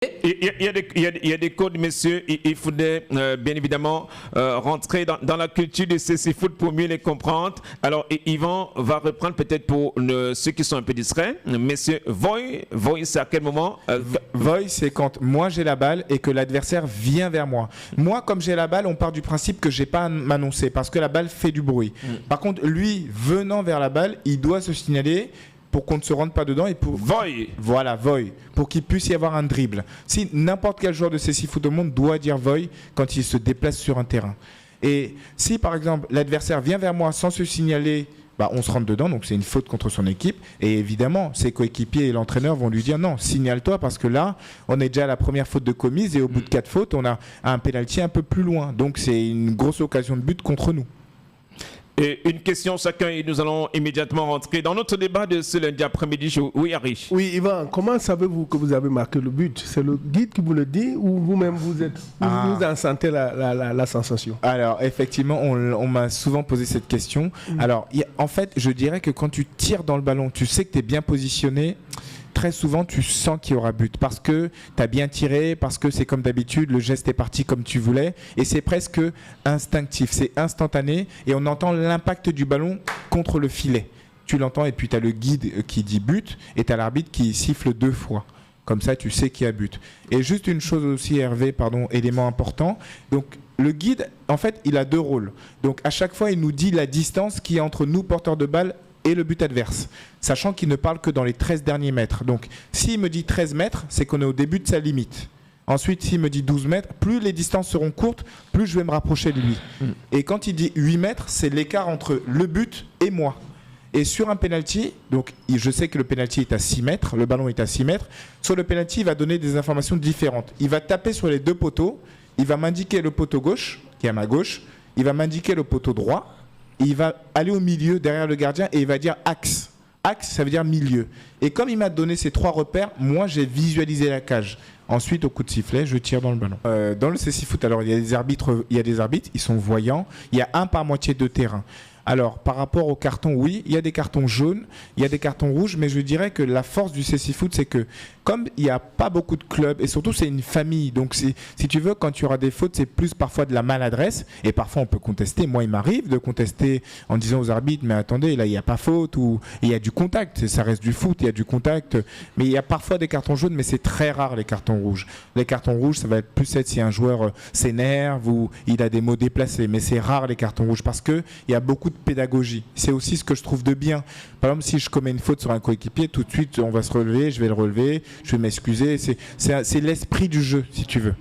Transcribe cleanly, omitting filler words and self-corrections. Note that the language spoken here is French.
Il y a des codes, messieurs. Il faudrait bien évidemment rentrer dans la culture de ces foot pour mieux les comprendre. Alors, Yvan va reprendre peut-être pour ceux qui sont un peu discrets. Messieurs, voy, c'est à quel moment Voy, c'est quand moi j'ai la balle et que l'adversaire vient vers moi. Moi, comme j'ai la balle, on part du principe que j'ai pas à m'annoncer parce que la balle fait du bruit. Par contre, lui, venant vers la balle, il doit se signaler pour qu'on ne se rentre pas dedans et pour voy. Voilà, voy, pour qu'il puisse y avoir un dribble. Si n'importe quel joueur de ces 6 foot au monde doit dire voy quand il se déplace sur un terrain. Et si par exemple l'adversaire vient vers moi sans se signaler, on se rentre dedans, donc c'est une faute contre son équipe. Et évidemment, ses coéquipiers et l'entraîneur vont lui dire non, signale-toi parce que là, on est déjà à la première faute de commise et au bout de 4 fautes, on a un pénalty un peu plus loin. Donc c'est une grosse occasion de but contre nous. Et une question chacun et nous allons immédiatement rentrer dans notre débat de ce lundi après-midi. Oui, Harry. Oui, Yvan, comment savez-vous que vous avez marqué le but? C'est le guide qui vous le dit ou vous-même vous en sentez la sensation? Alors, effectivement, on m'a souvent posé cette question. Alors, en fait, je dirais que quand tu tires dans le ballon, tu sais que tu es bien positionné. Très souvent, tu sens qu'il y aura but parce que tu as bien tiré, parce que c'est comme d'habitude, le geste est parti comme tu voulais et c'est presque instinctif, c'est instantané et on entend l'impact du ballon contre le filet. Tu l'entends et puis tu as le guide qui dit but et tu as l'arbitre qui siffle 2 fois. Comme ça, tu sais qu'il y a but. Et juste une chose aussi, Hervé, élément important. Donc, le guide, en fait, il a 2 rôles. Donc, à chaque fois, il nous dit la distance qui est entre nous, porteurs de balle, et le but adverse, sachant qu'il ne parle que dans les 13 derniers mètres. Donc, s'il me dit 13 mètres, c'est qu'on est au début de sa limite. Ensuite, s'il me dit 12 mètres, plus les distances seront courtes, plus je vais me rapprocher de lui. Et quand il dit 8 mètres, c'est l'écart entre le but et moi. Et sur un penalty, donc je sais que le penalty est à 6 mètres, le ballon est à 6 mètres. Sur le penalty, il va donner des informations différentes. Il va taper sur les 2 poteaux, il va m'indiquer le poteau gauche, qui est à ma gauche, il va m'indiquer le poteau droit, il va aller au milieu derrière le gardien et il va dire axe. Axe, ça veut dire milieu. Et comme il m'a donné ces 3 repères, moi j'ai visualisé la cage. Ensuite, au coup de sifflet, je tire dans le ballon. Dans le CC Foot, alors il y a des arbitres, ils sont voyants. Il y a un par moitié de terrain. Alors, par rapport aux cartons, oui, il y a des cartons jaunes, il y a des cartons rouges, mais je dirais que la force du CC Foot, c'est que comme il n'y a pas beaucoup de clubs, et surtout c'est une famille, donc si tu veux, quand tu auras des fautes, c'est plus parfois de la maladresse, et parfois on peut contester. Moi, il m'arrive de contester en disant aux arbitres, mais attendez, là, il n'y a pas faute, ou il y a du contact, ça reste du foot, il y a du contact, mais il y a parfois des cartons jaunes, mais c'est très rare les cartons rouges. Les cartons rouges, ça va être plus si un joueur s'énerve ou il a des mots déplacés, mais c'est rare les cartons rouges, parce qu'il y a beaucoup de pédagogie. C'est aussi ce que je trouve de bien. Par exemple, si je commets une faute sur un coéquipier, tout de suite, on va se relever, je vais le relever, je vais m'excuser. C'est l'esprit du jeu, si tu veux.